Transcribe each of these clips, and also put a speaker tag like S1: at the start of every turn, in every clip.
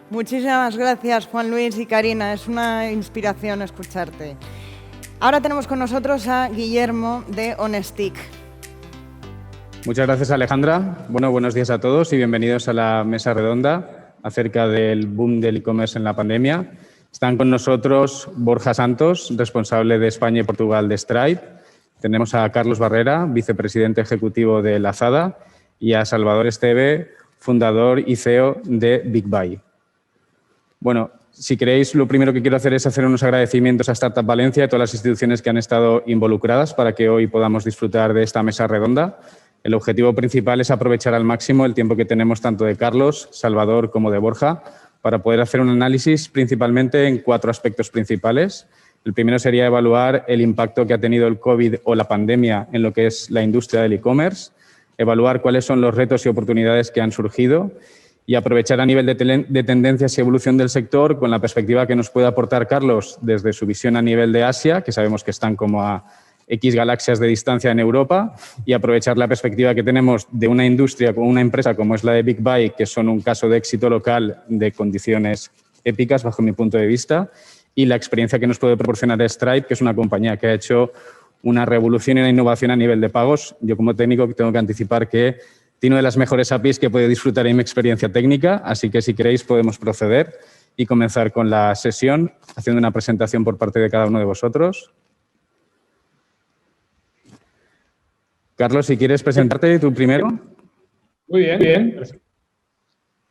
S1: Muchísimas gracias, Juan Luis y Karina. Es una inspiración escucharte. Ahora tenemos con nosotros a Guillermo de Honestick.
S2: Muchas gracias, Alejandra. Bueno, buenos días a todos y bienvenidos a la mesa redonda acerca del boom del e-commerce en la pandemia. Están con nosotros Borja Santos, responsable de España y Portugal de Stripe. Tenemos a Carlos Barrera, vicepresidente ejecutivo de Lazada, y a Salvador Esteve, fundador y CEO de BigBuy. Bueno, si queréis, lo primero que quiero hacer es hacer unos agradecimientos a Startup Valencia y a todas las instituciones que han estado involucradas para que hoy podamos disfrutar de esta mesa redonda. El objetivo principal es aprovechar al máximo el tiempo que tenemos tanto de Carlos, Salvador como de Borja para poder hacer un análisis principalmente en 4 aspectos principales. El primero sería evaluar el impacto que ha tenido el COVID o la pandemia en lo que es la industria del e-commerce, evaluar cuáles son los retos y oportunidades que han surgido y aprovechar a nivel de tendencias y evolución del sector con la perspectiva que nos puede aportar Carlos desde su visión a nivel de Asia, que sabemos que están como a X galaxias de distancia en Europa, y aprovechar la perspectiva que tenemos de una industria con una empresa como es la de BigBuy, que son un caso de éxito local de condiciones épicas bajo mi punto de vista, y la experiencia que nos puede proporcionar Stripe, que es una compañía que ha hecho una revolución y una innovación a nivel de pagos. Yo como técnico tengo que anticipar que tiene una de las mejores APIs que he podido disfrutar en mi experiencia técnica, así que si queréis podemos proceder y comenzar con la sesión haciendo una presentación por parte de cada uno de vosotros. Carlos, si quieres presentarte tú primero.
S3: Muy bien, bien.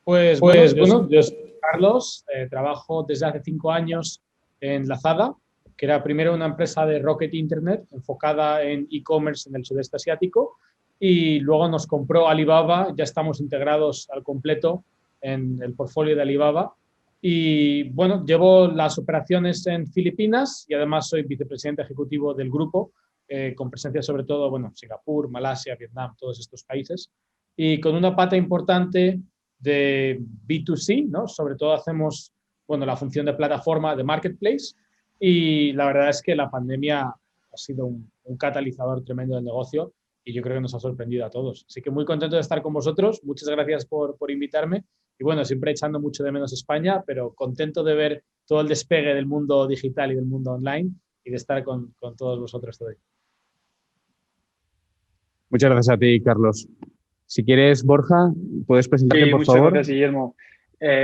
S3: Pues bueno, yo soy Carlos, trabajo desde hace 5 años en Lazada, que era primero una empresa de Rocket Internet enfocada en e-commerce en el sudeste asiático, y luego nos compró Alibaba. Ya estamos integrados al completo en el portfolio de Alibaba. Y bueno, llevo las operaciones en Filipinas y además soy vicepresidente ejecutivo del grupo, con presencia sobre todo, bueno, Singapur, Malasia, Vietnam, todos estos países. Y con una pata importante de B2C, ¿no? Sobre todo hacemos, bueno, la función de plataforma de marketplace, y la verdad es que la pandemia ha sido un catalizador tremendo del negocio y yo creo que nos ha sorprendido a todos. Así que muy contento de estar con vosotros. Muchas gracias por invitarme. Y bueno, siempre echando mucho de menos España, pero contento de ver todo el despegue del mundo digital y del mundo online y de estar con todos vosotros hoy.
S2: Muchas gracias a ti, Carlos. Si quieres, Borja, ¿puedes presentarte, por favor?
S4: Muchas gracias, Guillermo.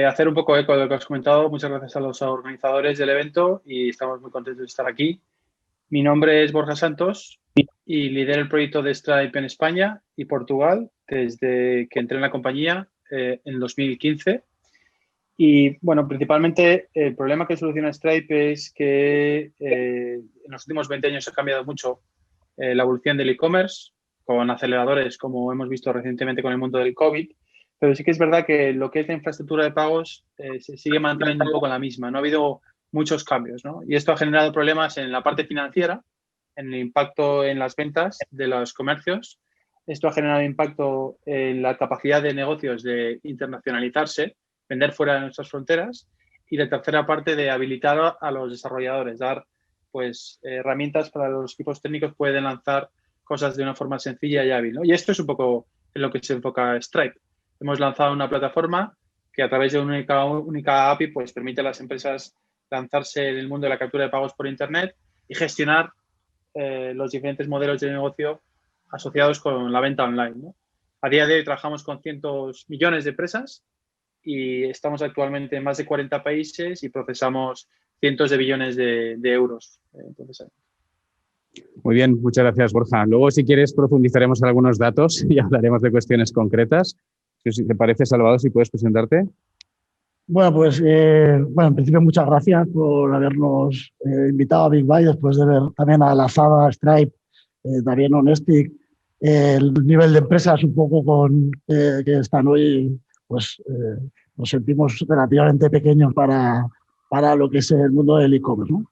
S4: Hacer un poco eco de lo que has comentado. Muchas gracias a los organizadores del evento y estamos muy contentos de estar aquí. Mi nombre es Borja Santos y lidero el proyecto de Stripe en España y Portugal desde que entré en la compañía en 2015. Y, bueno, principalmente el problema que soluciona Stripe es que en los últimos 20 años ha cambiado mucho la evolución del e-commerce, con aceleradores, como hemos visto recientemente con el mundo del COVID. Pero sí que es verdad que lo que es la infraestructura de pagos se sigue manteniendo un poco la misma. No ha habido muchos cambios, ¿no? Y esto ha generado problemas en la parte financiera, en el impacto en las ventas de los comercios. Esto ha generado impacto en la capacidad de negocios de internacionalizarse, vender fuera de nuestras fronteras, y la tercera parte de habilitar a los desarrolladores, dar pues herramientas para los equipos técnicos pueden lanzar cosas de una forma sencilla y hábil, ¿no? Y esto es un poco en lo que se enfoca Stripe. Hemos lanzado una plataforma que a través de una única API pues permite a las empresas lanzarse en el mundo de la captura de pagos por Internet y gestionar los diferentes modelos de negocio asociados con la venta online, ¿no? A día de hoy trabajamos con cientos millones de empresas y estamos actualmente en más de 40 países y procesamos cientos de billones de euros.
S2: Muy bien, muchas gracias, Borja. Luego, si quieres, profundizaremos en algunos datos y hablaremos de cuestiones concretas. Si te parece, Salvador, si puedes presentarte.
S5: Bueno, pues en principio muchas gracias por habernos invitado a BigBuy después de ver también a Lazada, Stripe, también Honestick, el nivel de empresas un poco que están hoy, pues nos sentimos relativamente pequeños para lo que es el mundo del e-commerce, ¿no?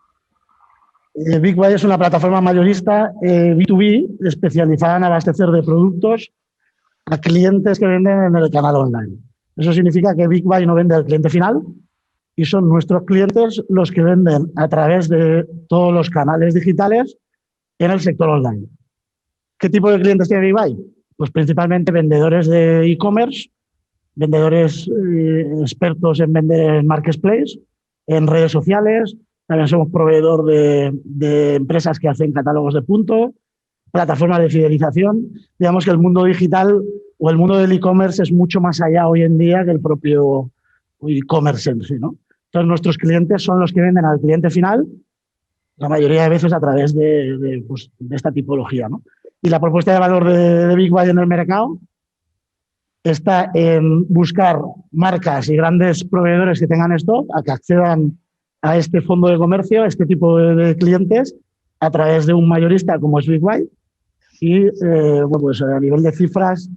S5: BigBuy es una plataforma mayorista B2B especializada en abastecer de productos a clientes que venden en el canal online. Eso significa que BigBuy no vende al cliente final y son nuestros clientes los que venden a través de todos los canales digitales en el sector online. ¿Qué tipo de clientes tiene BigBuy? Pues principalmente vendedores de e-commerce vendedores expertos en vender en marketplace, en redes sociales. También somos proveedor de empresas que hacen catálogos de punto, plataformas de fidelización. Digamos que el mundo digital o el mundo del e-commerce es mucho más allá hoy en día que el propio e-commerce en sí, ¿no? Entonces, nuestros clientes son los que venden al cliente final, la mayoría de veces a través de esta tipología, ¿no? Y la propuesta de valor de Big Buy en el mercado está en buscar marcas y grandes proveedores que tengan stock a que accedan a este fondo de comercio, a este tipo de clientes, a través de un mayorista como es Big Buy. Y pues a nivel de cifras,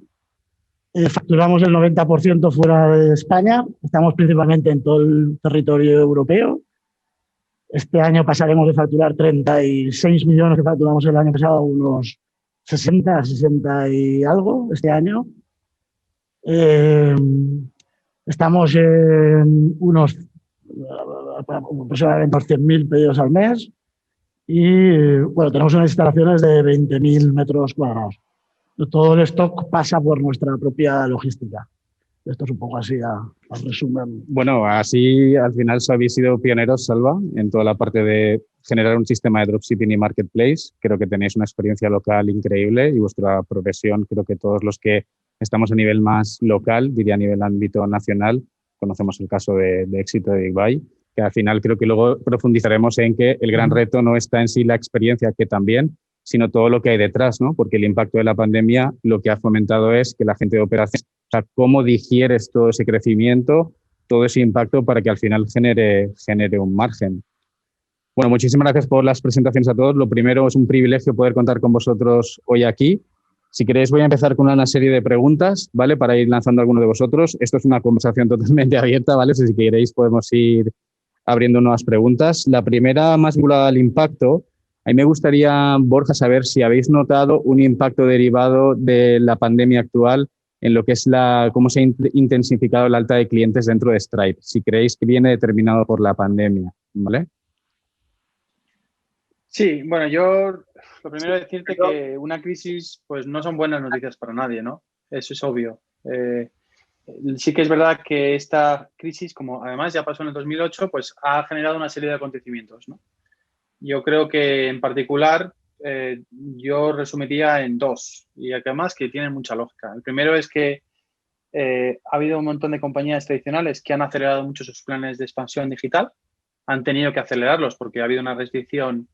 S5: facturamos el 90% fuera de España. Estamos principalmente en todo el territorio europeo. Este año pasaremos de facturar 36 millones que facturamos el año pasado a unos 60 y algo este año. Estamos en unos aproximadamente 100.000 pedidos al mes y bueno, tenemos unas instalaciones de 20.000 metros cuadrados. Todo el stock pasa por nuestra propia logística. Esto es un poco así a resumen.
S2: Bueno, así al final habéis sido pioneros, Salva, en toda la parte de generar un sistema de dropshipping y marketplace. Creo que tenéis una experiencia local increíble y vuestra profesión, creo que todos los que estamos a nivel más local, diría a nivel ámbito nacional, conocemos el caso de éxito de Big Buy, que al final creo que luego profundizaremos en que el gran reto no está en sí la experiencia, que también, sino todo lo que hay detrás, ¿no? Porque el impacto de la pandemia lo que ha fomentado es que la gente de operaciones, o sea, cómo digieres todo ese crecimiento, todo ese impacto para que al final genere un margen. Bueno, muchísimas gracias por las presentaciones a todos. Lo primero, es un privilegio poder contar con vosotros hoy aquí. Si queréis, voy a empezar con una serie de preguntas, ¿vale? Para ir lanzando a alguno de vosotros. Esto es una conversación totalmente abierta, ¿vale? Si queréis, podemos ir abriendo nuevas preguntas. La primera, más vinculada al impacto. A mí me gustaría, Borja, saber si habéis notado un impacto derivado de la pandemia actual en lo que es cómo se ha intensificado la alta de clientes dentro de Stripe. Si creéis que viene determinado por la pandemia, ¿vale?
S4: Sí, bueno, yo lo primero es decirte que una crisis pues no son buenas noticias para nadie, ¿no? Eso es obvio. Sí que es verdad que esta crisis, como además ya pasó en el 2008, pues ha generado una serie de acontecimientos, ¿no? Yo creo que en particular yo resumiría en dos y además que tienen mucha lógica. El primero es que ha habido un montón de compañías tradicionales que han acelerado mucho sus planes de expansión digital, han tenido que acelerarlos porque ha habido una restricción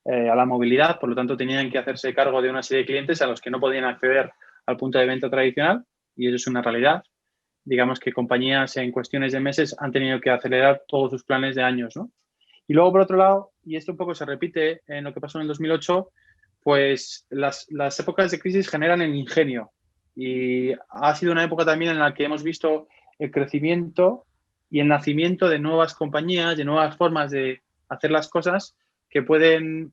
S4: a la movilidad, por lo tanto tenían que hacerse cargo de una serie de clientes a los que no podían acceder al punto de venta tradicional y eso es una realidad. Digamos que compañías en cuestiones de meses han tenido que acelerar todos sus planes de años, ¿no? Y luego, por otro lado, y esto un poco se repite en lo que pasó en el 2008, pues las épocas de crisis generan el ingenio y ha sido una época también en la que hemos visto el crecimiento y el nacimiento de nuevas compañías, de nuevas formas de hacer las cosas que pueden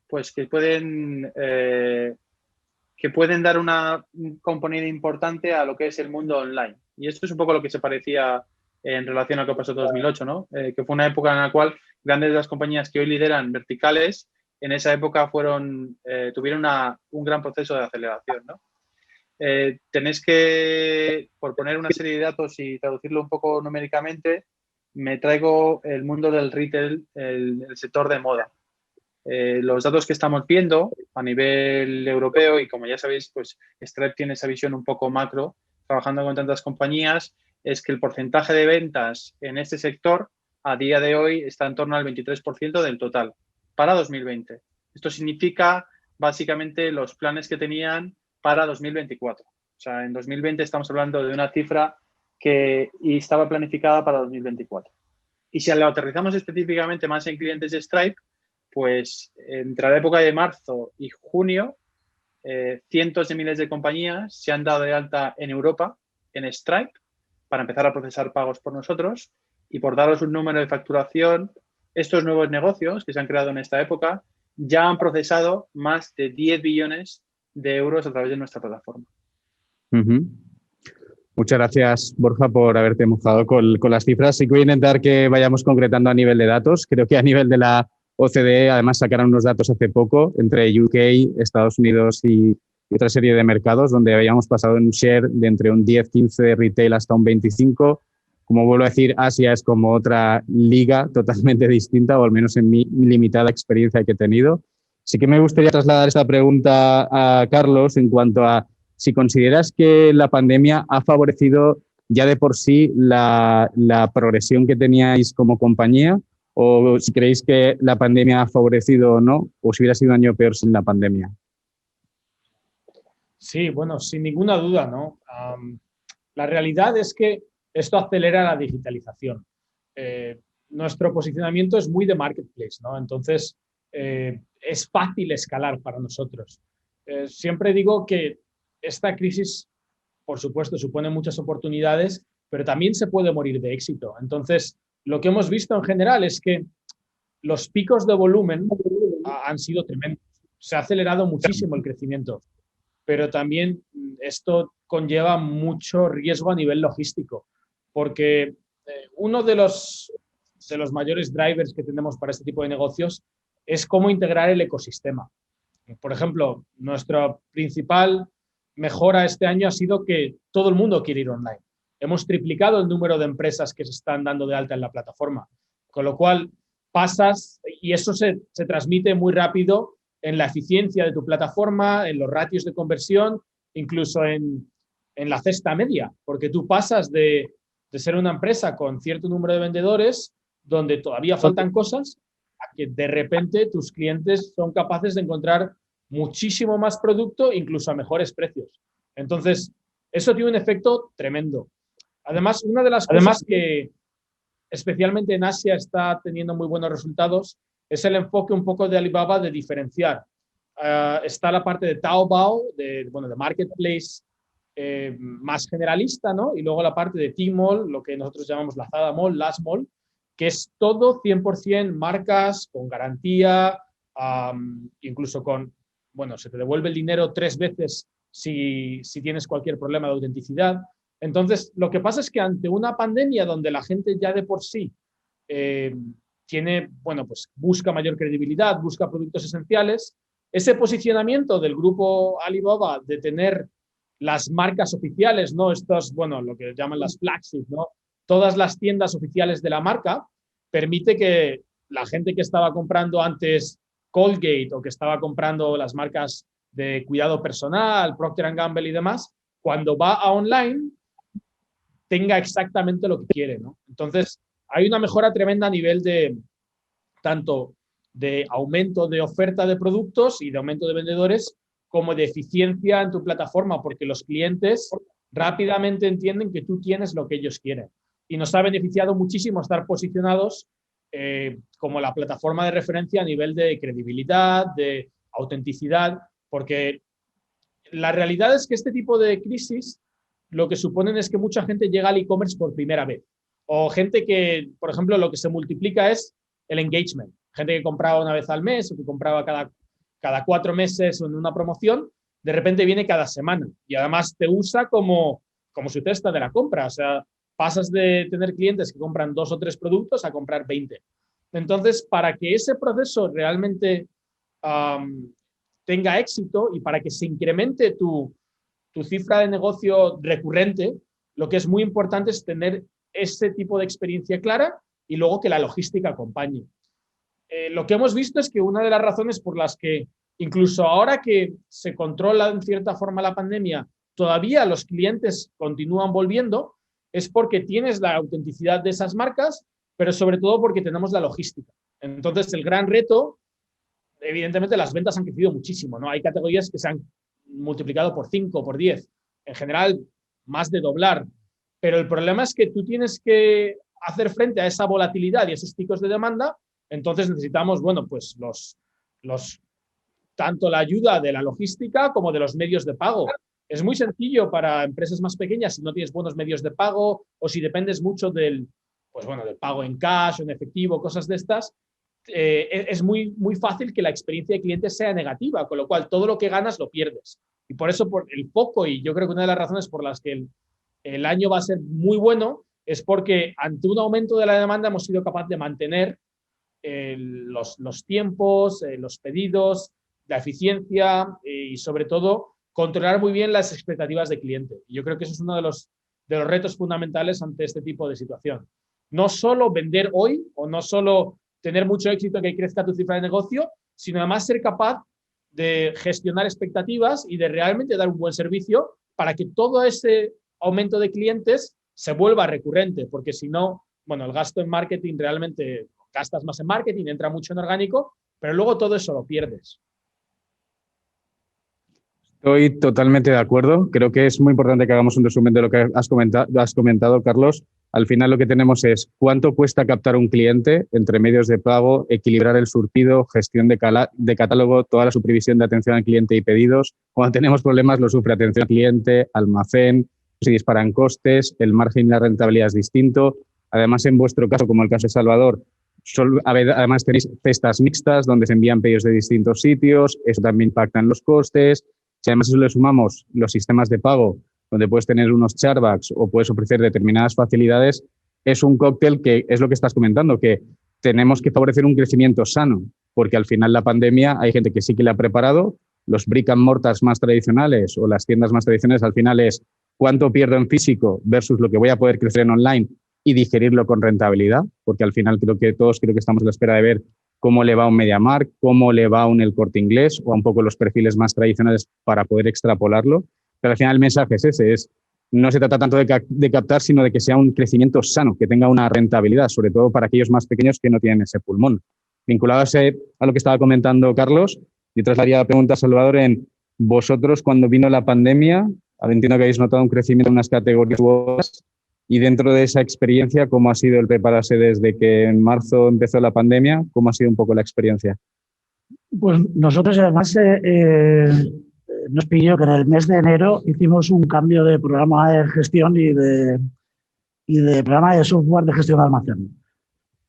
S4: dar un componente importante a lo que es el mundo online. Y esto es un poco lo que se parecía en relación a lo que pasó en 2008, ¿no? Que fue una época en la cual grandes de las compañías que hoy lideran verticales, en esa época tuvieron un gran proceso de aceleración, ¿no? Tenéis que, por poner una serie de datos y traducirlo un poco numéricamente, me traigo el mundo del retail, el sector de moda. Los datos que estamos viendo a nivel europeo y como ya sabéis, pues Stripe tiene esa visión un poco macro, trabajando con tantas compañías, es que el porcentaje de ventas en este sector a día de hoy está en torno al 23% del total para 2020. Esto significa básicamente los planes que tenían para 2024. O sea, en 2020 estamos hablando de una cifra que estaba planificada para 2024. Y si lo aterrizamos específicamente más en clientes de Stripe, pues entre la época de marzo y junio, cientos de miles de compañías se han dado de alta en Europa, en Stripe, para empezar a procesar pagos por nosotros. Y por daros un número de facturación, estos nuevos negocios que se han creado en esta época ya han procesado más de 10 billones de euros a través de nuestra plataforma.
S2: Muchas gracias, Borja, por haberte mojado con las cifras. Sí que voy a intentar que vayamos concretando a nivel de datos. Creo que a nivel de la OCDE, además, sacaron unos datos hace poco entre UK, Estados Unidos y y otra serie de mercados donde habíamos pasado en un share de entre un 10-15 de retail hasta un 25%. Como vuelvo a decir, Asia es como otra liga totalmente distinta, o al menos en mi limitada experiencia que he tenido. Sí que me gustaría trasladar esta pregunta a Carlos en cuanto a si consideras que la pandemia ha favorecido ya de por sí la progresión que teníais como compañía, o si creéis que la pandemia ha favorecido o no, o si hubiera sido un año peor sin la pandemia.
S3: Sí, bueno, sin ninguna duda, ¿no? La realidad es que esto acelera la digitalización. Nuestro posicionamiento es muy de marketplace, ¿no? Entonces, es fácil escalar para nosotros. Siempre digo que esta crisis, por supuesto, supone muchas oportunidades, pero también se puede morir de éxito. Entonces, lo que hemos visto en general es que los picos de volumen han sido tremendos. Se ha acelerado muchísimo el crecimiento, pero también esto conlleva mucho riesgo a nivel logístico, porque uno de los mayores drivers que tenemos para este tipo de negocios es cómo integrar el ecosistema. Por ejemplo, nuestra principal mejora este año ha sido que todo el mundo quiere ir online. Hemos triplicado el número de empresas que se están dando de alta en la plataforma, con lo cual pasas y eso se transmite muy rápido en la eficiencia de tu plataforma, en los ratios de conversión, incluso en la cesta media, porque tú pasas de ser una empresa con cierto número de vendedores, donde todavía faltan cosas, a que de repente tus clientes son capaces de encontrar muchísimo más producto, incluso a mejores precios. Entonces, eso tiene un efecto tremendo. Además, una de las cosas que especialmente en Asia está teniendo muy buenos resultados es el enfoque un poco de Alibaba de diferenciar. Está la parte de Taobao, de marketplace más generalista, ¿no? Y luego la parte de Tmall, lo que nosotros llamamos Lazada Mall, Last Mall, que es todo 100% marcas, con garantía, incluso con, se te devuelve el dinero 3 veces si tienes cualquier problema de autenticidad. Entonces, lo que pasa es que ante una pandemia donde la gente ya de por sí busca mayor credibilidad, busca productos esenciales, ese posicionamiento del grupo Alibaba de tener las marcas oficiales, ¿no? Estas, lo que llaman las flagships, ¿no? Todas las tiendas oficiales de la marca, permite que la gente que estaba comprando antes Colgate o que estaba comprando las marcas de cuidado personal, Procter & Gamble y demás, cuando va a online, tenga exactamente lo que quiere, ¿no? Entonces, hay una mejora tremenda a nivel de tanto de aumento de oferta de productos y de aumento de vendedores, como de eficiencia en tu plataforma, porque los clientes rápidamente entienden que tú tienes lo que ellos quieren. Y nos ha beneficiado muchísimo estar posicionados como la plataforma de referencia a nivel de credibilidad, de autenticidad, porque la realidad es que este tipo de crisis lo que suponen es que mucha gente llega al e-commerce por primera vez. O gente que, por ejemplo, lo que se multiplica es el engagement. Gente que compraba una vez al mes o que compraba cada 4 meses en una promoción, de repente viene cada semana y además te usa como su cesta de la compra. O sea, pasas de tener clientes que compran 2 o 3 productos a comprar 20. Entonces, para que ese proceso realmente tenga éxito y para que se incremente tu cifra de negocio recurrente, lo que es muy importante es tener ese tipo de experiencia clara y luego que la logística acompañe. Lo que hemos visto es que una de las razones por las que incluso ahora que se controla en cierta forma la pandemia, todavía los clientes continúan volviendo, es porque tienes la autenticidad de esas marcas, pero sobre todo porque tenemos la logística. Entonces, el gran reto, evidentemente las ventas han crecido muchísimo, ¿no? Hay categorías que se han multiplicado por 5, por 10, en general más de doblar, pero el problema es que tú tienes que hacer frente a esa volatilidad y esos picos de demanda. Entonces necesitamos, tanto la ayuda de la logística como de los medios de pago. Es muy sencillo para empresas más pequeñas si no tienes buenos medios de pago o si dependes mucho del pago en cash o en efectivo, cosas de estas. Es muy, muy fácil que la experiencia de cliente sea negativa, con lo cual todo lo que ganas lo pierdes. Y por eso, por el foco, y yo creo que una de las razones por las que el año va a ser muy bueno es porque ante un aumento de la demanda hemos sido capaces de mantener los tiempos, los pedidos, la eficiencia y sobre todo controlar muy bien las expectativas del cliente. Y yo creo que eso es uno de los retos fundamentales ante este tipo de situación. No solo vender hoy o no solo tener mucho éxito que crezca tu cifra de negocio, sino además ser capaz de gestionar expectativas y de realmente dar un buen servicio para que todo ese aumento de clientes se vuelva recurrente, porque si no, bueno, el gasto en marketing realmente gastas más en marketing, entra mucho en orgánico, pero luego todo eso lo pierdes.
S2: Estoy totalmente de acuerdo. Creo que es muy importante que hagamos un resumen de lo que has comentado, Carlos. Al final lo que tenemos es cuánto cuesta captar un cliente entre medios de pago, equilibrar el surtido, gestión de catálogo, toda la supervisión de atención al cliente y pedidos. Cuando tenemos problemas lo sufre atención al cliente, almacén, se disparan costes, el margen y la rentabilidad es distinto. Además, en vuestro caso, como el caso de Salvador, además tenéis cestas mixtas donde se envían pedidos de distintos sitios, eso también impacta en los costes. Si además eso le sumamos los sistemas de pago, donde puedes tener unos chargebacks o puedes ofrecer determinadas facilidades, es un cóctel que es lo que estás comentando, que tenemos que favorecer un crecimiento sano, porque al final la pandemia hay gente que sí que le ha preparado, los brick and mortars más tradicionales o las tiendas más tradicionales al final es cuánto pierdo en físico versus lo que voy a poder crecer en online y digerirlo con rentabilidad, porque al final creo que estamos a la espera de ver cómo le va a un MediaMarkt, cómo le va a un El Corte Inglés o a un poco los perfiles más tradicionales para poder extrapolarlo. Pero al final el mensaje es ese, no se trata tanto de captar, sino de que sea un crecimiento sano, que tenga una rentabilidad, sobre todo para aquellos más pequeños que no tienen ese pulmón. Vinculado a lo que estaba comentando Carlos, yo trasladaría la pregunta a Salvador en vosotros cuando vino la pandemia, entiendo que habéis notado un crecimiento en unas categorías y dentro de esa experiencia, ¿cómo ha sido el prepararse desde que en marzo empezó la pandemia? ¿Cómo ha sido un poco la experiencia?
S5: Pues nosotros además nos pilló que en el mes de enero hicimos un cambio de programa de gestión y de programa de software de gestión de almacén.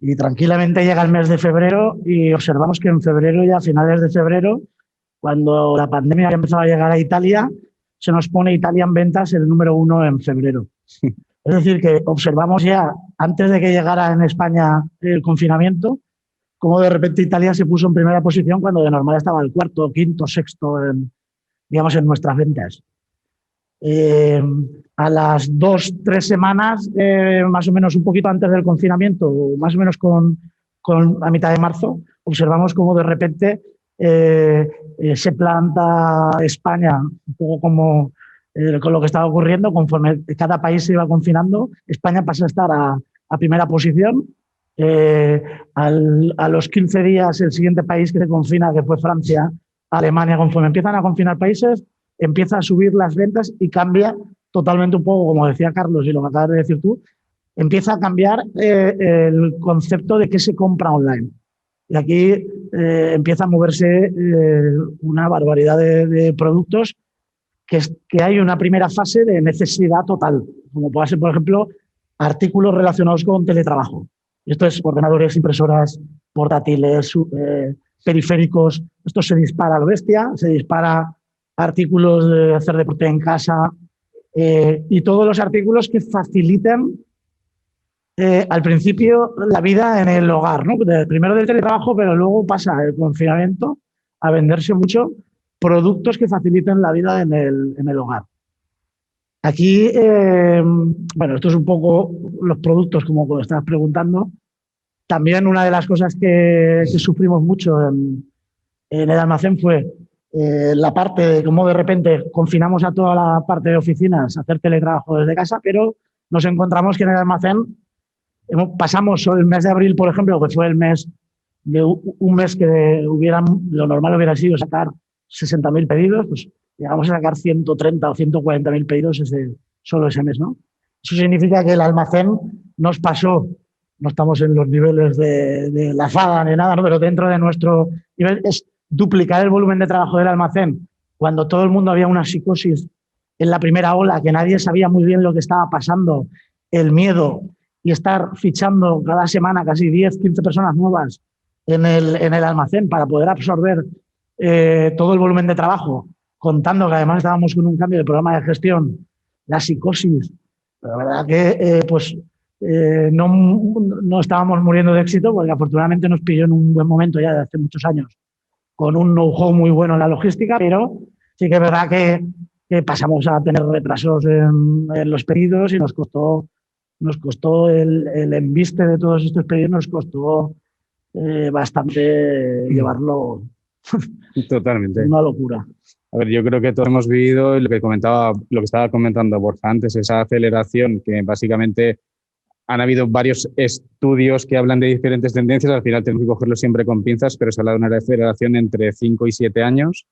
S5: Y tranquilamente llega el mes de febrero y observamos que en febrero y a finales de febrero, cuando la pandemia ya empezaba a llegar a Italia, se nos pone Italia en ventas el número 1 en febrero. Es decir, que observamos ya, antes de que llegara en España el confinamiento, cómo de repente Italia se puso en primera posición cuando de normal estaba el cuarto, quinto, sexto, digamos, en nuestras ventas. A las 2-3 semanas, más o menos un poquito antes del confinamiento, más o menos con a mitad de marzo, observamos cómo de repente se planta España, un poco como con lo que estaba ocurriendo, conforme cada país se iba confinando, España pasa a estar a primera posición. A los 15 días, el siguiente país que se confina, que fue Francia, Alemania, conforme empiezan a confinar países, empieza a subir las ventas y cambia totalmente un poco, como decía Carlos y lo que acabas de decir tú, empieza a cambiar el concepto de qué se compra online. Y aquí empieza a moverse una barbaridad de productos que hay una primera fase de necesidad total, como puede ser, por ejemplo, artículos relacionados con teletrabajo. Esto es ordenadores, impresoras, portátiles, periféricos. Esto se dispara a lo bestia, se dispara artículos de hacer deporte en casa y todos los artículos que faciliten al principio la vida en el hogar, ¿no? Primero del teletrabajo, pero luego pasa el confinamiento a venderse mucho productos que faciliten la vida en el hogar. Aquí, bueno, esto es un poco los productos, como estabas preguntando. También una de las cosas que sufrimos mucho en el almacén fue la parte de cómo de repente confinamos a toda la parte de oficinas a hacer teletrabajo desde casa, pero nos encontramos que en el almacén pasamos el mes de abril, por ejemplo, que fue el mes de un mes que lo normal hubiera sido sacar 60.000 pedidos, pues llegamos a sacar 130 o 140.000 pedidos solo ese mes, ¿no? Eso significa que el almacén nos pasó, no estamos en los niveles de la FADA ni nada, ¿no? Pero dentro de nuestro nivel es duplicar el volumen de trabajo del almacén cuando todo el mundo había una psicosis en la primera ola, que nadie sabía muy bien lo que estaba pasando, el miedo y estar fichando cada semana casi 10, 15 personas nuevas en el almacén para poder absorber todo el volumen de trabajo, contando que además estábamos con un cambio de programa de gestión, la psicosis. La verdad que no estábamos muriendo de éxito porque afortunadamente nos pilló en un buen momento ya de hace muchos años con un know-how muy bueno en la logística, pero Sí que es verdad que pasamos a tener retrasos en los pedidos y nos costó el embiste de todos estos pedidos, nos costó bastante llevarlo.
S2: Totalmente.
S5: Una locura.
S2: A ver, yo creo que todos hemos vivido lo que estaba comentando Borja antes, esa aceleración que básicamente han habido varios estudios que hablan de diferentes tendencias, al final tenemos que cogerlo siempre con pinzas, pero se habla de una aceleración entre 5 y 7 años.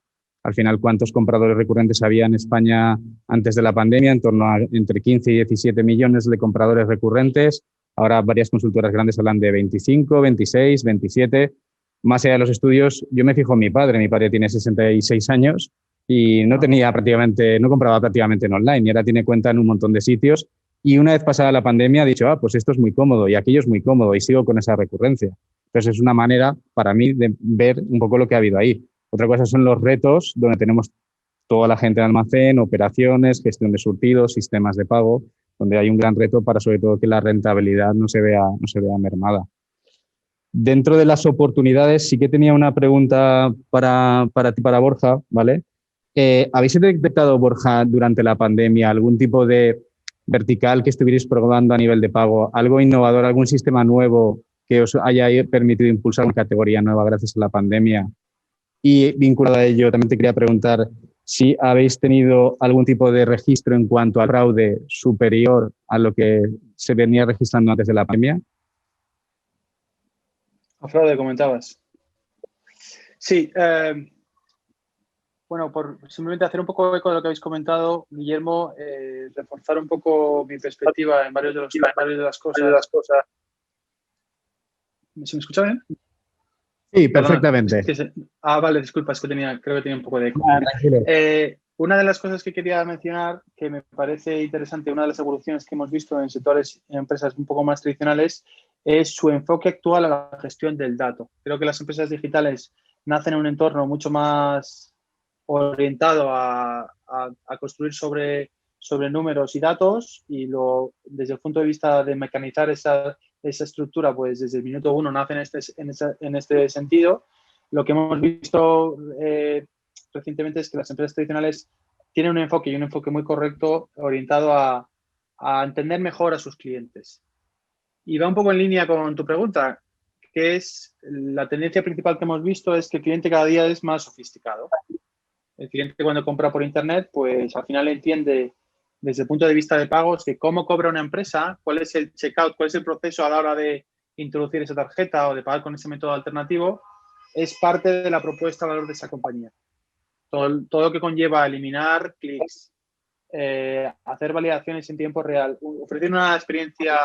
S2: Al final, ¿cuántos compradores recurrentes había en España antes de la pandemia? En torno a entre 15 y 17 millones de compradores recurrentes. Ahora varias consultoras grandes hablan de 25, 26, 27. Más allá de los estudios, yo me fijo en mi padre tiene 66 años y no compraba prácticamente en online y ahora tiene cuenta en un montón de sitios y una vez pasada la pandemia ha dicho, pues esto es muy cómodo y aquello es muy cómodo y sigo con esa recurrencia. Entonces es una manera para mí de ver un poco lo que ha habido ahí. Otra cosa son los retos donde tenemos toda la gente en almacén, operaciones, gestión de surtidos, sistemas de pago, donde hay un gran reto para sobre todo que la rentabilidad no se vea mermada. Dentro de las oportunidades, sí que tenía una pregunta para ti, para Borja, ¿vale? ¿Habéis detectado, Borja, durante la pandemia algún tipo de vertical que estuvierais probando a nivel de pago? ¿Algo innovador, algún sistema nuevo que os haya permitido impulsar una categoría nueva gracias a la pandemia? Y vinculado a ello, también te quería preguntar si habéis tenido algún tipo de registro en cuanto al fraude superior a lo que se venía registrando antes de la pandemia.
S4: A fraude, comentabas. Sí, bueno, por simplemente hacer un poco eco de lo que habéis comentado, Guillermo, reforzar un poco mi perspectiva en varias de las cosas. ¿Se me escucha bien?
S2: Sí, perfectamente.
S4: Vale, disculpa, es que creo que tenía un poco de eco. Una de las cosas que quería mencionar, que me parece interesante, una de las evoluciones que hemos visto en sectores y empresas un poco más tradicionales, es su enfoque actual a la gestión del dato. Creo que las empresas digitales nacen en un entorno mucho más orientado a construir sobre números y datos y desde el punto de vista de mecanizar esa estructura, pues desde el minuto uno nace en este sentido. Lo que hemos visto recientemente es que las empresas tradicionales tienen un enfoque muy correcto orientado a entender mejor a sus clientes. Y va un poco en línea con tu pregunta, que es la tendencia principal que hemos visto es que el cliente cada día es más sofisticado. El cliente cuando compra por internet, pues al final entiende desde el punto de vista de pagos que cómo cobra una empresa, cuál es el checkout, cuál es el proceso a la hora de introducir esa tarjeta o de pagar con ese método alternativo, es parte de la propuesta de valor de esa compañía. Todo lo que conlleva eliminar clics, hacer validaciones en tiempo real, ofrecer una experiencia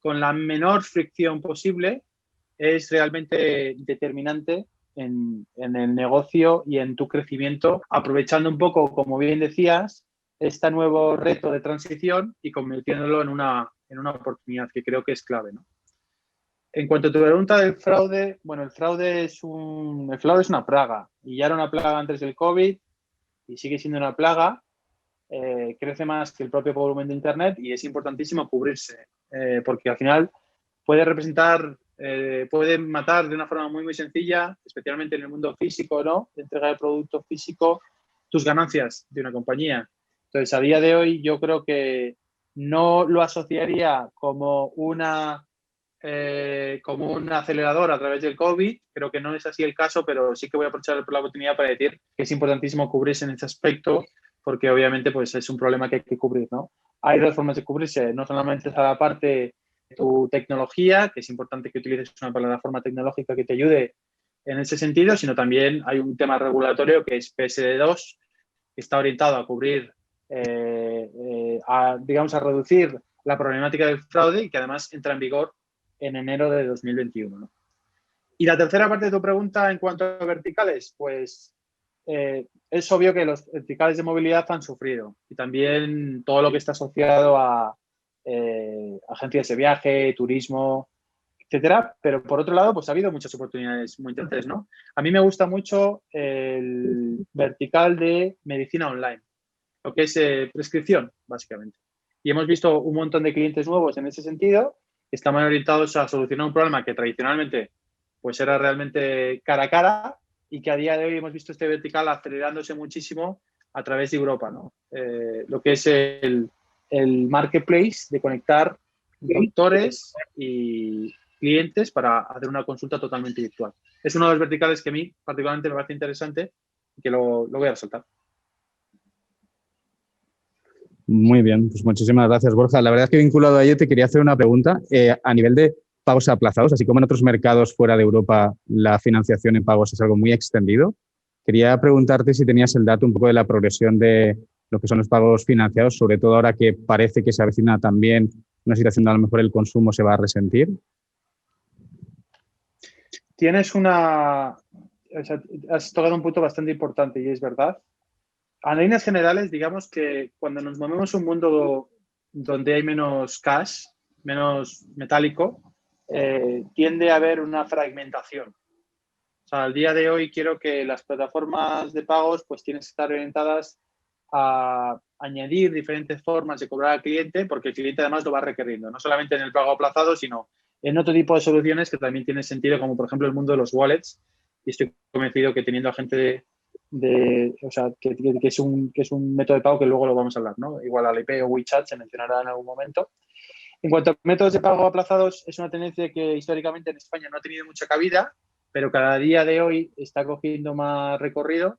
S4: con la menor fricción posible es realmente determinante en el negocio y en tu crecimiento, aprovechando un poco, como bien decías, este nuevo reto de transición y convirtiéndolo en una oportunidad que creo que es clave, ¿no? En cuanto a tu pregunta del fraude, bueno, el fraude es una plaga y ya era una plaga antes del COVID y sigue siendo una plaga. Crece más que el propio volumen de Internet y es importantísimo cubrirse porque al final puede matar de una forma muy, muy sencilla, especialmente en el mundo físico, ¿no? De entrega de producto físico, tus ganancias de una compañía. Entonces, a día de hoy yo creo que no lo asociaría como un acelerador a través del COVID. Creo que no es así el caso, pero sí que voy a aprovechar la oportunidad para decir que es importantísimo cubrirse en ese aspecto porque obviamente pues, es un problema que hay que cubrir, ¿no? Hay dos formas de cubrirse, no solamente está la parte de tu tecnología, que es importante que utilices una plataforma tecnológica que te ayude en ese sentido, sino también hay un tema regulatorio que es PSD2, que está orientado a cubrir, a reducir la problemática del fraude y que además entra en vigor en enero de 2021, ¿no? Y la tercera parte de tu pregunta en cuanto a verticales, pues es obvio que los verticales de movilidad han sufrido y también todo lo que está asociado a agencias de viaje, turismo, etcétera. Pero por otro lado, pues ha habido muchas oportunidades muy interesantes, ¿no? A mí me gusta mucho el vertical de medicina online, lo que es prescripción, básicamente. Y hemos visto un montón de clientes nuevos en ese sentido que estaban orientados a solucionar un problema que tradicionalmente pues era realmente cara a cara y que a día de hoy hemos visto este vertical acelerándose muchísimo a través de Europa, ¿no? Lo que es el marketplace de conectar doctores y clientes para hacer una consulta totalmente virtual. Es uno de los verticales que a mí particularmente me parece interesante y que lo voy a resaltar.
S2: Muy bien, pues muchísimas gracias, Borja. La verdad es que vinculado a ello te quería hacer una pregunta. A nivel de pagos aplazados, así como en otros mercados fuera de Europa la financiación en pagos es algo muy extendido, quería preguntarte si tenías el dato un poco de la progresión de lo que son los pagos financiados, sobre todo ahora que parece que se avecina también una situación donde a lo mejor el consumo se va a resentir.
S4: Has tocado un punto bastante importante y es verdad. A líneas generales, digamos que cuando nos movemos en un mundo donde hay menos cash, menos metálico, tiende a haber una fragmentación. O sea, al día de hoy quiero que las plataformas de pagos pues tienen que estar orientadas a añadir diferentes formas de cobrar al cliente, porque el cliente además lo va requiriendo, no solamente en el pago aplazado, sino en otro tipo de soluciones que también tienen sentido, como por ejemplo el mundo de los wallets. Y estoy convencido que teniendo a gente o sea, que es un método de pago que luego lo vamos a hablar, ¿no? Igual Alipay o WeChat se mencionará en algún momento. En cuanto a métodos de pago aplazados, es una tendencia que históricamente en España no ha tenido mucha cabida, pero cada día de hoy está cogiendo más recorrido.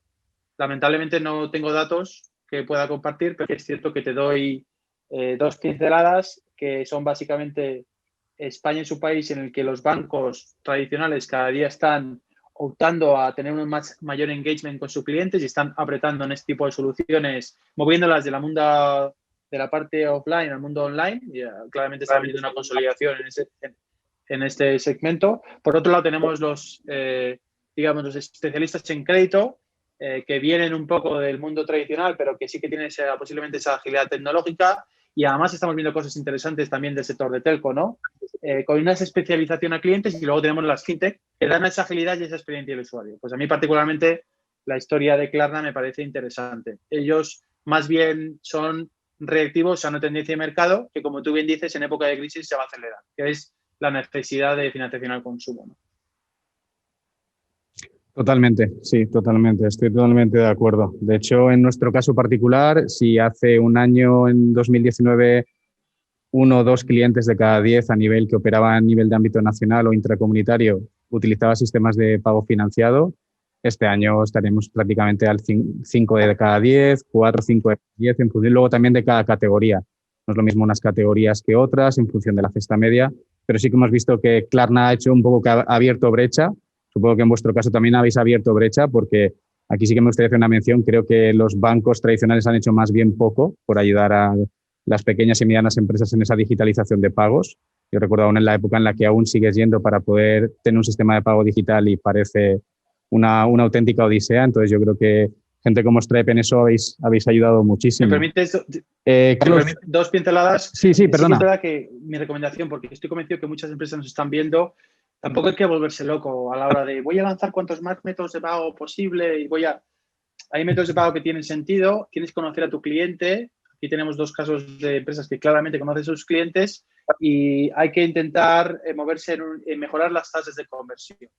S4: Lamentablemente no tengo datos que pueda compartir, pero es cierto que te doy dos pinceladas, que son básicamente España es un país en el que los bancos tradicionales cada día están optando a tener un mayor engagement con sus clientes y están apretando en este tipo de soluciones, moviéndolas de la parte offline al mundo online. Y, claramente está habiendo una consolidación en este segmento. Por otro lado, tenemos los especialistas en crédito, que vienen un poco del mundo tradicional, pero que sí que tienen posiblemente esa agilidad tecnológica. Y además estamos viendo cosas interesantes también del sector de telco, ¿no? Con una especialización a clientes, y luego tenemos las fintech que dan esa agilidad y esa experiencia del usuario. Pues a mí particularmente la historia de Klarna me parece interesante. Ellos más bien son reactivos a una tendencia de mercado que, como tú bien dices, en época de crisis se va a acelerar, que es la necesidad de financiación al consumo, ¿no?
S2: Totalmente, sí, totalmente. Estoy totalmente de acuerdo. De hecho, en nuestro caso particular, si hace un año, en 2019, 1 o 2 clientes de cada 10 a nivel que operaba a nivel de ámbito nacional o intracomunitario utilizaba sistemas de pago financiado, este año estaremos prácticamente al 5 de cada 10, 4 o 5 de cada 10, en función luego también de cada categoría. No es lo mismo unas categorías que otras en función de la cesta media, pero sí que hemos visto que Klarna ha hecho un poco que ha abierto brecha. Supongo que en vuestro caso también habéis abierto brecha, porque aquí sí que me gustaría hacer una mención. Creo que los bancos tradicionales han hecho más bien poco por ayudar a las pequeñas y medianas empresas en esa digitalización de pagos. Yo recuerdo aún en la época en la que aún sigues yendo para poder tener un sistema de pago digital y parece una auténtica odisea. Entonces yo creo que gente como Stripe en eso habéis ayudado muchísimo.
S4: ¿Me permites
S2: Carlos,
S4: dos pinceladas?
S2: Sí, perdona.
S4: Sí, es verdad que mi recomendación, porque estoy convencido que muchas empresas nos están viendo, tampoco hay que volverse loco a la hora de voy a lanzar cuantos más métodos de pago posible y hay métodos de pago que tienen sentido, tienes que conocer a tu cliente. Aquí tenemos 2 casos de empresas que claramente conocen a sus clientes y hay que intentar moverse en mejorar las tasas de conversión.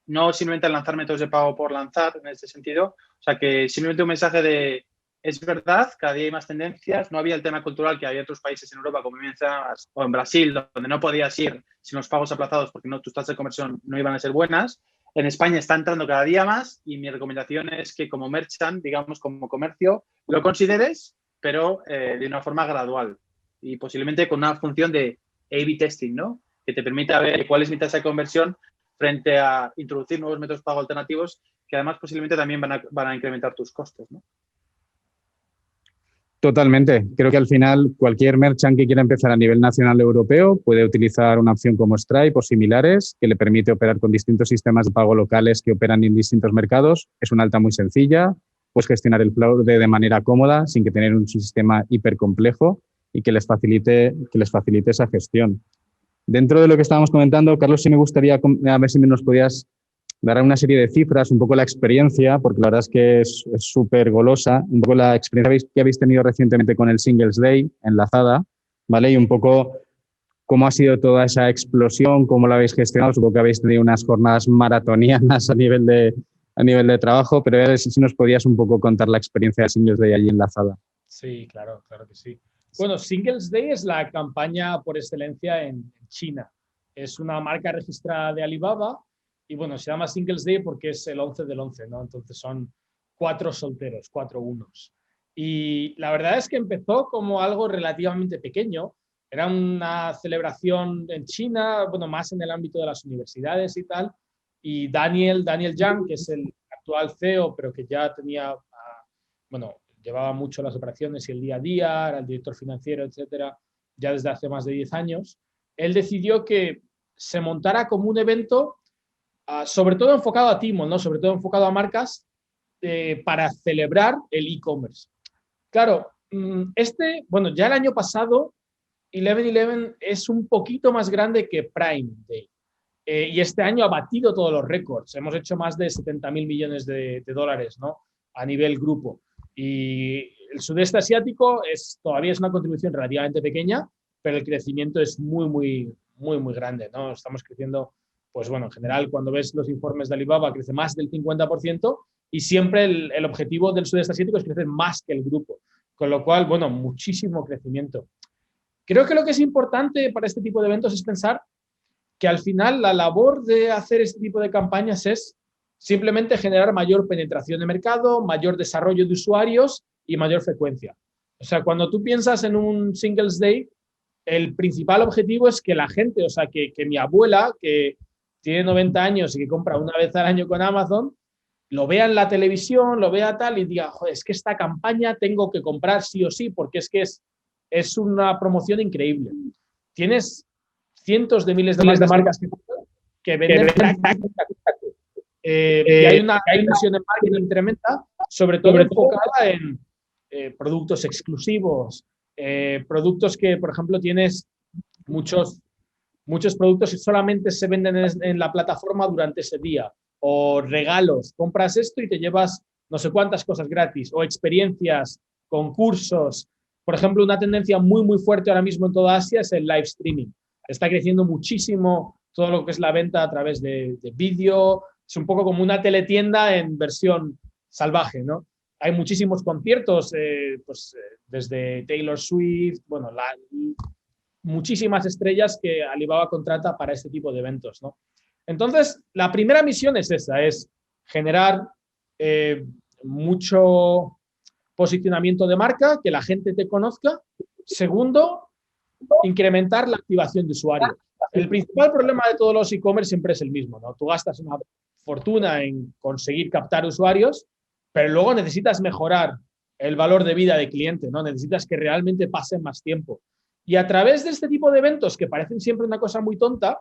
S4: No simplemente lanzar métodos de pago por lanzar en este sentido. O sea, que simplemente un mensaje de es verdad, cada día hay más tendencias. No había el tema cultural que había en otros países en Europa, como mencionabas, o en Brasil, donde no podías ir sin los pagos aplazados porque tus tasas de conversión no iban a ser buenas. En España está entrando cada día más y mi recomendación es que como merchant, digamos como comercio, lo consideres, pero de una forma gradual y posiblemente con una función de A/B testing, ¿no? Que te permita ver cuál es mi tasa de conversión frente a introducir nuevos métodos de pago alternativos que además posiblemente también van a incrementar tus costes, ¿no?
S2: Totalmente. Creo que al final cualquier merchant que quiera empezar a nivel nacional o europeo puede utilizar una opción como Stripe o similares que le permite operar con distintos sistemas de pago locales que operan en distintos mercados. Es una alta muy sencilla, puedes gestionar el fraude de manera cómoda sin que tener un sistema hipercomplejo y que les facilite esa gestión. Dentro de lo que estábamos comentando, Carlos, sí me gustaría a ver si nos podías dar una serie de cifras, un poco la experiencia, porque la verdad es que es súper golosa, un poco la experiencia que habéis tenido recientemente con el Singles Day enlazada, ¿vale? Y un poco cómo ha sido toda esa explosión, cómo la habéis gestionado. Supongo que habéis tenido unas jornadas maratonianas a nivel de a nivel de trabajo, pero a ver si nos podías un poco contar la experiencia de Singles Day allí en la Zada.
S3: Sí, claro, claro que sí. Bueno, Singles Day es la campaña por excelencia en China. Es una marca registrada de Alibaba y bueno, se llama Singles Day porque es el 11 del 11, ¿no? Entonces son 4 solteros, 4 unos. Y la verdad es que empezó como algo relativamente pequeño. Era una celebración en China, bueno, más en el ámbito de las universidades y tal. Y Daniel Zhang, que es el actual CEO, pero que ya tenía, bueno, llevaba mucho las operaciones y el día a día, era el director financiero, etcétera, ya desde hace más de 10 años, él decidió que se montara como un evento, sobre todo enfocado a Tmall, ¿no? Sobre todo enfocado a marcas, para celebrar el e-commerce. Claro, bueno, ya el año pasado, 11/11 es un poquito más grande que Prime Day. Y este año ha batido todos los récords. Hemos hecho más de 70.000 millones de dólares, ¿no? A nivel grupo. Y el sudeste asiático todavía es una contribución relativamente pequeña, pero el crecimiento es muy grande, ¿no? Estamos creciendo, pues bueno, en general, cuando ves los informes de Alibaba, crece más del 50% y siempre el objetivo del sudeste asiático es crecer más que el grupo. Con lo cual, bueno, muchísimo crecimiento. Creo que lo que es importante para este tipo de eventos es pensar que al final la labor de hacer este tipo de campañas es simplemente generar mayor penetración de mercado, mayor desarrollo de usuarios y mayor frecuencia. O sea, cuando tú piensas en un Singles Day, el principal objetivo es que la gente, o sea, que mi abuela, que tiene 90 años y que compra una vez al año con Amazon, lo vea en la televisión, lo vea tal y diga, joder, es que esta campaña tengo que comprar sí o sí, porque es que es una promoción increíble. Tienes cientos de miles de marcas que venden y hay una inversión en marketing tremenda, sobre todo enfocada en productos exclusivos, productos que, por ejemplo, tienes muchos productos que solamente se venden en la plataforma durante ese día, o regalos, compras esto y te llevas no sé cuántas cosas gratis, o experiencias, concursos. Por ejemplo, una tendencia muy fuerte ahora mismo en toda Asia es el live streaming. Está creciendo muchísimo todo lo que es la venta a través de vídeo. Es un poco como una teletienda en versión salvaje, ¿no? Hay muchísimos conciertos, desde Taylor Swift, bueno, muchísimas estrellas que Alibaba contrata para este tipo de eventos, ¿no? Entonces, la primera misión es esa, es generar mucho posicionamiento de marca, que la gente te conozca. Segundo, incrementar la activación de usuarios. El principal problema de todos los e-commerce siempre es el mismo, ¿no? Tú gastas una fortuna en conseguir captar usuarios, pero luego necesitas mejorar el valor de vida del cliente, ¿no? Necesitas que realmente pasen más tiempo. Y a través de este tipo de eventos, que parecen siempre una cosa muy tonta,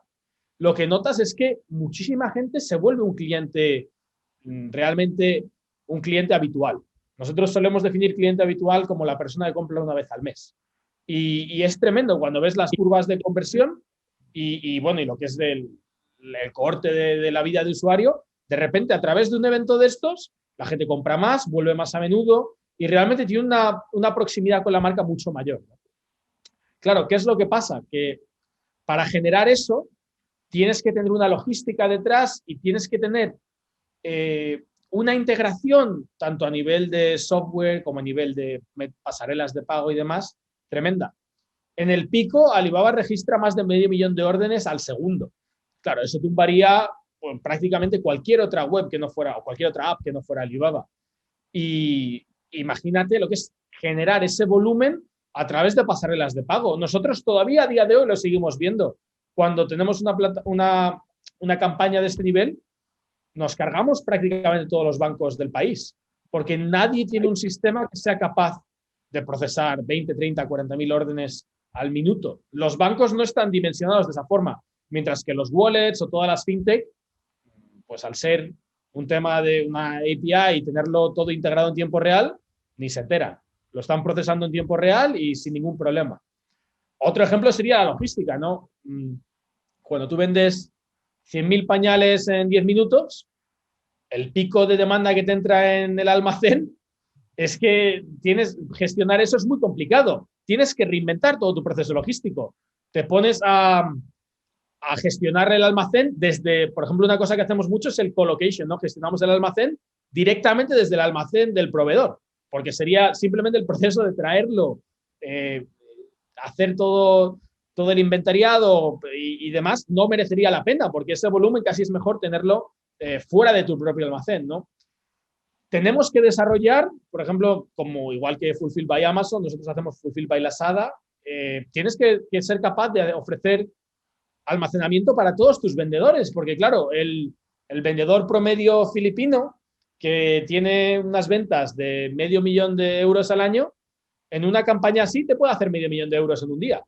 S3: lo que notas es que muchísima gente se vuelve un cliente, realmente un cliente habitual. Nosotros solemos definir cliente habitual como la persona que compra una vez al mes. Y es tremendo cuando ves las curvas de conversión y bueno, y lo que es el cohorte de la vida de usuario. De repente, a través de un evento de estos, la gente compra más, vuelve más a menudo y realmente tiene una proximidad con la marca mucho mayor, ¿no? Claro, ¿qué es lo que pasa? Que para generar eso tienes que tener una logística detrás y tienes que tener una integración tanto a nivel de software como a nivel de pasarelas de pago y demás, tremenda. En el pico, Alibaba registra más de 500.000 de órdenes al segundo. Claro, eso tumbaría pues, prácticamente cualquier otra web que no fuera, o cualquier otra app que no fuera Alibaba. Y imagínate lo que es generar ese volumen a través de pasarelas de pago. Nosotros todavía a día de hoy lo seguimos viendo. Cuando tenemos una campaña de este nivel, nos cargamos prácticamente todos los bancos del país, porque nadie tiene un sistema que sea capaz de procesar 20, 30, 40.000 órdenes al minuto. Los bancos no están dimensionados de esa forma, mientras que los wallets o todas las fintech, pues al ser un tema de una API y tenerlo todo integrado en tiempo real, ni se enteran. Lo están procesando en tiempo real y sin ningún problema. Otro ejemplo sería la logística, ¿no? Cuando tú vendes 100.000 pañales en 10 minutos, el pico de demanda que te entra en el almacén es que gestionar eso es muy complicado. Tienes que reinventar todo tu proceso logístico. Te pones a a gestionar el almacén desde, por ejemplo, una cosa que hacemos mucho es el colocation, ¿no? Gestionamos el almacén directamente desde el almacén del proveedor, porque sería simplemente el proceso de traerlo, hacer todo el inventariado y demás, no merecería la pena, porque ese volumen casi es mejor tenerlo fuera de tu propio almacén, ¿no? Tenemos que desarrollar, por ejemplo, como igual que Fulfilled by Amazon, nosotros hacemos Fulfilled by Lazada, tienes que ser capaz de ofrecer almacenamiento para todos tus vendedores, porque claro, el vendedor promedio filipino que tiene unas ventas de $500,000 de euros al año, en una campaña así te puede hacer $500,000 de euros en un día.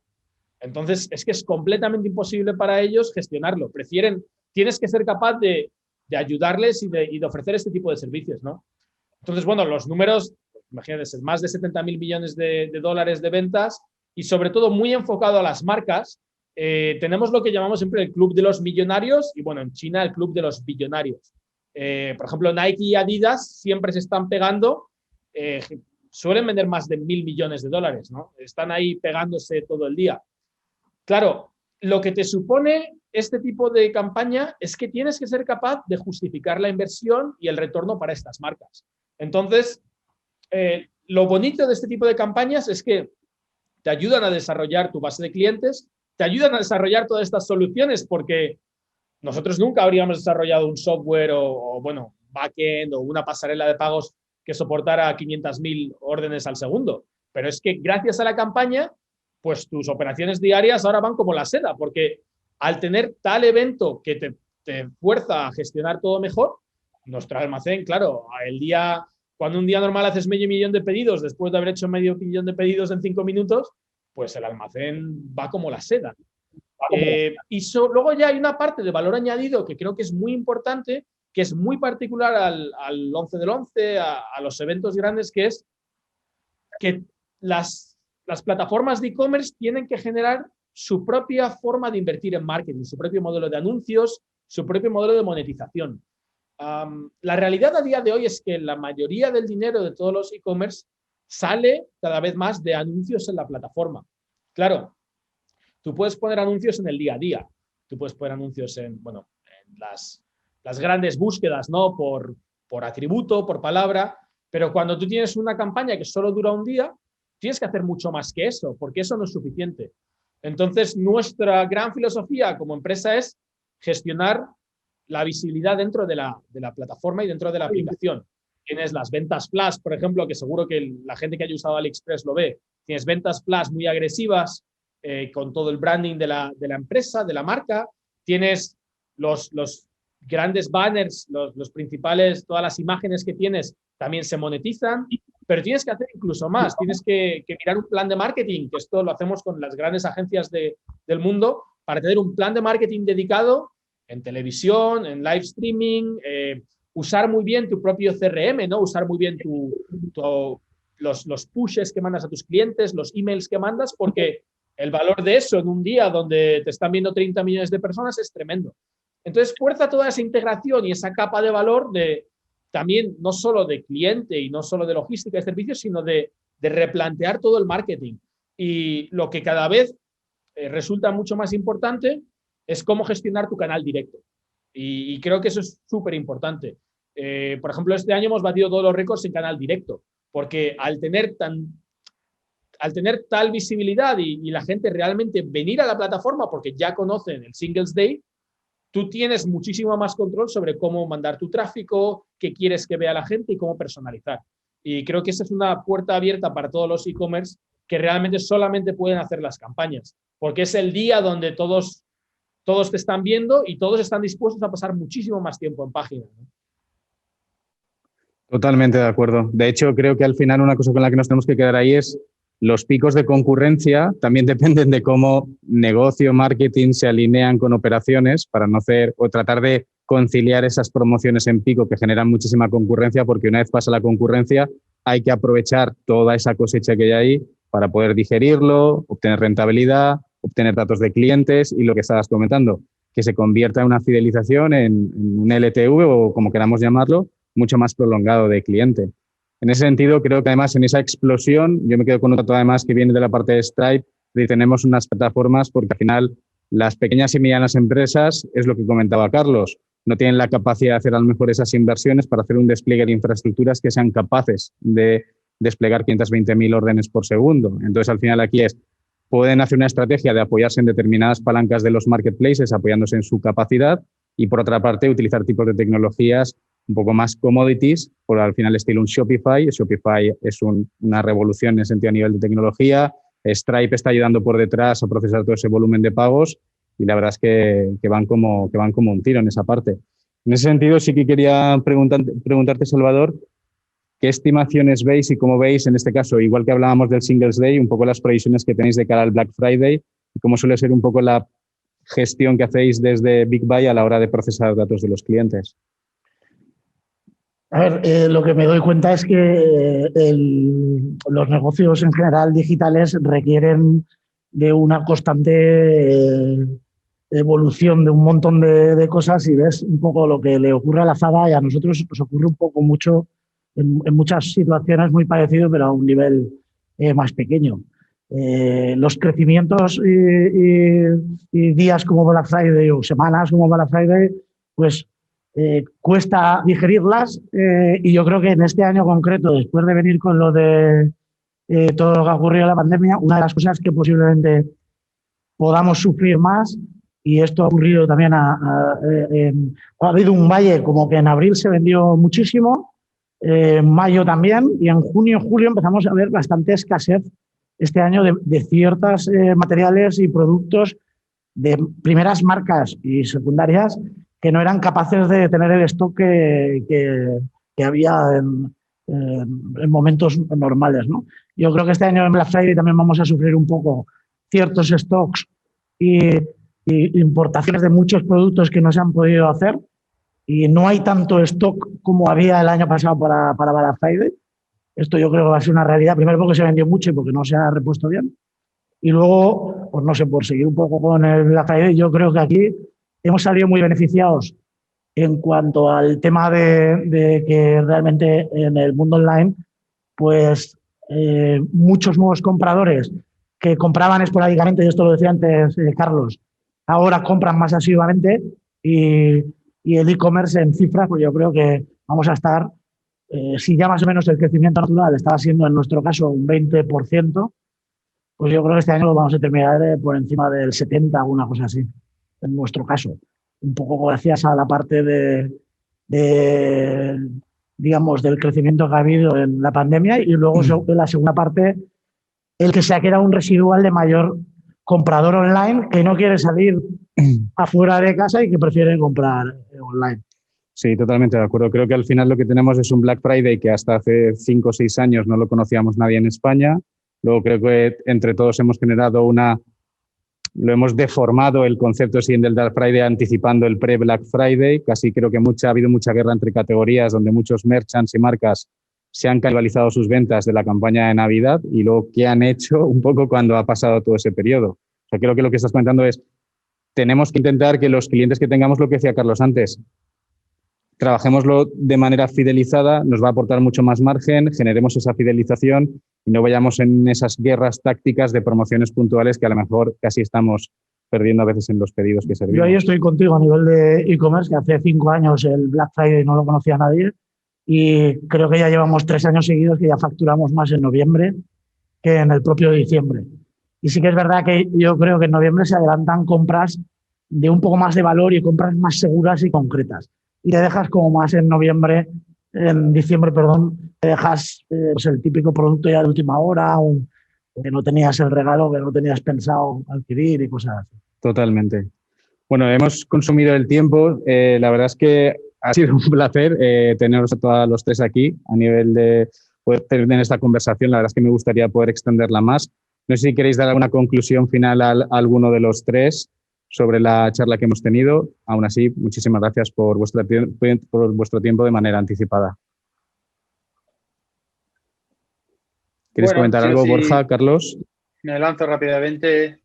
S3: Entonces, es que es completamente imposible para ellos gestionarlo. Tienes que ser capaz de ayudarles y de ofrecer este tipo de servicios, ¿no? Entonces, bueno, los números, imagínate, más de 70.000 millones de dólares de ventas y sobre todo muy enfocado a las marcas. Tenemos lo que llamamos siempre el club de los millonarios y, bueno, en China el club de los billonarios. Por ejemplo, Nike y Adidas siempre se están pegando, suelen vender más de 1.000 millones de dólares, ¿no? Están ahí pegándose todo el día. Claro, lo que te supone este tipo de campaña es que tienes que ser capaz de justificar la inversión y el retorno para estas marcas. Entonces, lo bonito de este tipo de campañas es que te ayudan a desarrollar tu base de clientes, te ayudan a desarrollar todas estas soluciones, porque nosotros nunca habríamos desarrollado un software o bueno, backend o una pasarela de pagos que soportara 500.000 órdenes al segundo. Pero es que gracias a la campaña, pues tus operaciones diarias ahora van como la seda, porque al tener tal evento que te fuerza a gestionar todo mejor, nuestro almacén, claro, cuando un día normal haces medio millón de pedidos, después de haber hecho medio millón de pedidos en 5 minutos, pues el almacén va como la seda. Luego ya hay una parte de valor añadido que creo que es muy importante, que es muy particular al 11 del 11, a los eventos grandes, que es que las plataformas de e-commerce tienen que generar su propia forma de invertir en marketing, su propio modelo de anuncios, su propio modelo de monetización. La realidad a día de hoy es que la mayoría del dinero de todos los e-commerce sale cada vez más de anuncios en la plataforma. Claro, tú puedes poner anuncios en el día a día, tú puedes poner anuncios en las grandes búsquedas, ¿no? Por atributo, por palabra, pero cuando tú tienes una campaña que solo dura un día, tienes que hacer mucho más que eso, porque eso no es suficiente. Entonces, nuestra gran filosofía como empresa es gestionar la visibilidad dentro de la plataforma y dentro de la aplicación. Tienes las ventas flash, por ejemplo, que seguro que la gente que haya usado AliExpress lo ve. Tienes ventas flash muy agresivas con todo el branding de la empresa, de la marca. Tienes los grandes banners, los principales, todas las imágenes que tienes también se monetizan, pero tienes que hacer incluso más. Tienes que mirar un plan de marketing, que esto lo hacemos con las grandes agencias del mundo, para tener un plan de marketing dedicado en televisión, en live streaming, usar muy bien tu propio CRM, ¿no? Usar muy bien los pushes que mandas a tus clientes, los emails que mandas, porque el valor de eso en un día donde te están viendo 30 millones de personas es tremendo. Entonces, fuerza toda esa integración y esa capa de valor también no solo de cliente y no solo de logística y servicios, sino de replantear todo el marketing. Y lo que cada vez resulta mucho más importante es cómo gestionar tu canal directo. Y creo que eso es súper importante. Por ejemplo, este año hemos batido todos los récords en canal directo, porque al tener tal visibilidad y la gente realmente venir a la plataforma porque ya conocen el Singles Day, tú tienes muchísimo más control sobre cómo mandar tu tráfico, qué quieres que vea la gente y cómo personalizar. Y creo que esa es una puerta abierta para todos los e-commerce que realmente solamente pueden hacer las campañas, porque es el día donde todos te están viendo y todos están dispuestos a pasar muchísimo más tiempo en página, ¿no?
S2: Totalmente de acuerdo. De hecho, creo que al final una cosa con la que nos tenemos que quedar ahí es los picos de concurrencia también dependen de cómo negocio, marketing se alinean con operaciones para no hacer o tratar de conciliar esas promociones en pico que generan muchísima concurrencia, porque una vez pasa la concurrencia hay que aprovechar toda esa cosecha que hay ahí para poder digerirlo, obtener rentabilidad, obtener datos de clientes y lo que estabas comentando, que se convierta en una fidelización en un LTV o como queramos llamarlo, mucho más prolongado de cliente. En ese sentido, creo que además en esa explosión, yo me quedo con un dato además que viene de la parte de Stripe, de tenemos unas plataformas porque al final Las pequeñas y medianas empresas, es lo que comentaba Carlos, no tienen la capacidad de hacer a lo mejor esas inversiones para hacer un despliegue de infraestructuras que sean capaces de desplegar 520.000 órdenes por segundo. Entonces, al final aquí pueden hacer una estrategia de apoyarse en determinadas palancas de los marketplaces, apoyándose en su capacidad, y por otra parte, utilizar tipos de tecnologías un poco más commodities, por al final estilo un Shopify. Shopify es una revolución en ese sentido a nivel de tecnología. Stripe está ayudando por detrás a procesar todo ese volumen de pagos y la verdad es que van como un tiro en esa parte. En ese sentido, sí que quería preguntarte, Salvador, ¿qué estimaciones veis y cómo veis, en este caso, igual que hablábamos del Singles Day, un poco las previsiones que tenéis de cara al Black Friday y cómo suele ser un poco la gestión que hacéis desde BigBuy a la hora de procesar datos de los clientes?
S5: A ver, lo que me doy cuenta es que los negocios en general digitales requieren de una constante evolución de un montón de cosas, y ves un poco lo que le ocurre a la Zada, y a nosotros nos ocurre un poco mucho en muchas situaciones muy parecido, pero a un nivel más pequeño. Los crecimientos y días como Black Friday o semanas como Black Friday, pues cuesta digerirlas, y yo creo que en este año concreto, después de venir con lo de todo lo que ha ocurrido en la pandemia, una de las cosas que posiblemente podamos sufrir más, y esto ha ocurrido también, ha habido un valle como que en abril se vendió muchísimo, en mayo también, y en junio, julio empezamos a ver bastante escasez este año de ciertos materiales y productos de primeras marcas y secundarias que no eran capaces de tener el stock que había en momentos normales, ¿no? Yo creo que este año en Black Friday también vamos a sufrir un poco ciertos stocks y importaciones de muchos productos que no se han podido hacer, y no hay tanto stock como había el año pasado para Black Friday. Esto yo creo que va a ser una realidad, primero porque se vendió mucho y porque no se ha repuesto bien, y luego, pues no sé, por seguir un poco con el Black Friday, yo creo que aquí hemos salido muy beneficiados en cuanto al tema de que realmente en el mundo online, pues muchos nuevos compradores que compraban esporádicamente, y esto lo decía antes Carlos, ahora compran más asiduamente, y el e-commerce en cifras, pues yo creo que vamos a estar, si ya más o menos el crecimiento natural estaba siendo en nuestro caso un 20%, pues yo creo que este año lo vamos a terminar por encima del 70%, alguna cosa así, en nuestro caso. Un poco gracias a la parte digamos, del crecimiento que ha habido en la pandemia, y luego en la segunda parte, el que se ha quedado un residual de mayor comprador online que no quiere salir afuera de casa y que prefiere comprar online.
S2: Sí, totalmente de acuerdo. Creo que al final lo que tenemos es un Black Friday que hasta hace 5 o 6 años no lo conocíamos nadie en España. Luego creo que entre todos hemos generado lo hemos deformado el concepto del Black Friday anticipando el pre-Black Friday. Casi creo que ha habido mucha guerra entre categorías donde muchos merchants y marcas se han canibalizado sus ventas de la campaña de Navidad, y luego qué han hecho un poco cuando ha pasado todo ese periodo. O sea, creo que lo que estás comentando es, tenemos que intentar que los clientes que tengamos, lo que decía Carlos antes, trabajémoslo de manera fidelizada, nos va a aportar mucho más margen, generemos esa fidelización y no vayamos en esas guerras tácticas de promociones puntuales que a lo mejor casi estamos perdiendo a veces en los pedidos que servimos.
S5: Yo ahí estoy contigo a nivel de e-commerce, que hace 5 años el Black Friday no lo conocía nadie, y creo que ya llevamos 3 años seguidos que ya facturamos más en noviembre que en el propio diciembre. Y sí que es verdad que yo creo que en noviembre se adelantan compras de un poco más de valor y compras más seguras y concretas. Y te dejas como más en diciembre, te dejas pues el típico producto ya de última hora, que no tenías el regalo, que no tenías pensado adquirir y cosas así.
S2: Totalmente. Bueno, hemos consumido el tiempo. La verdad es que ha sido un placer teneros a todos los tres aquí a nivel de poder tener esta conversación. La verdad es que me gustaría poder extenderla más. No sé si queréis dar alguna conclusión final a alguno de los tres sobre la charla que hemos tenido. Aún así, muchísimas gracias por vuestro tiempo de manera anticipada. ¿Quieres comentar algo, Borja, Carlos?
S4: Me lanzo rápidamente.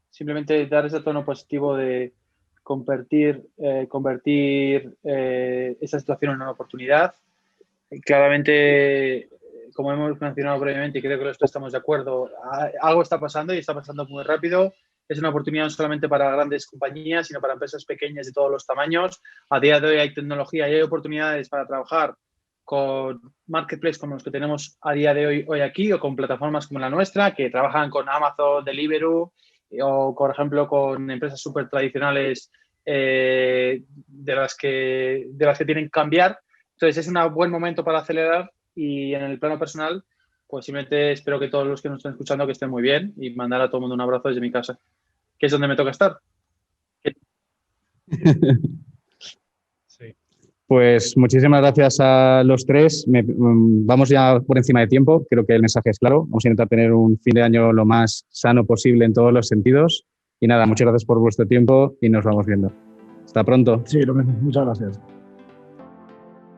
S4: Simplemente dar ese tono positivo de convertir esa situación en una oportunidad. Claramente, como hemos mencionado previamente, y creo que los tres estamos de acuerdo, algo está pasando y está pasando muy rápido. es una oportunidad no solamente para grandes compañías, sino para empresas pequeñas de todos los tamaños. A día de hoy hay tecnología y hay oportunidades para trabajar con marketplaces como los que tenemos a día de hoy aquí, o con plataformas como la nuestra, que trabajan con Amazon, Deliveroo, o por ejemplo con empresas súper tradicionales de las que tienen que cambiar. Entonces es un buen momento para acelerar, y en el plano personal, pues simplemente espero que todos los que nos estén escuchando que estén muy bien, y mandar a todo el mundo un abrazo desde mi casa, que es donde me toca estar.
S3: Sí.
S2: Pues muchísimas gracias a los tres. Vamos ya por encima de tiempo. Creo que el mensaje es claro. Vamos a intentar tener un fin de año lo más sano posible en todos los sentidos. Y nada, muchas gracias por vuestro tiempo y nos vamos viendo. Hasta pronto.
S5: Sí, lo mismo. Muchas gracias.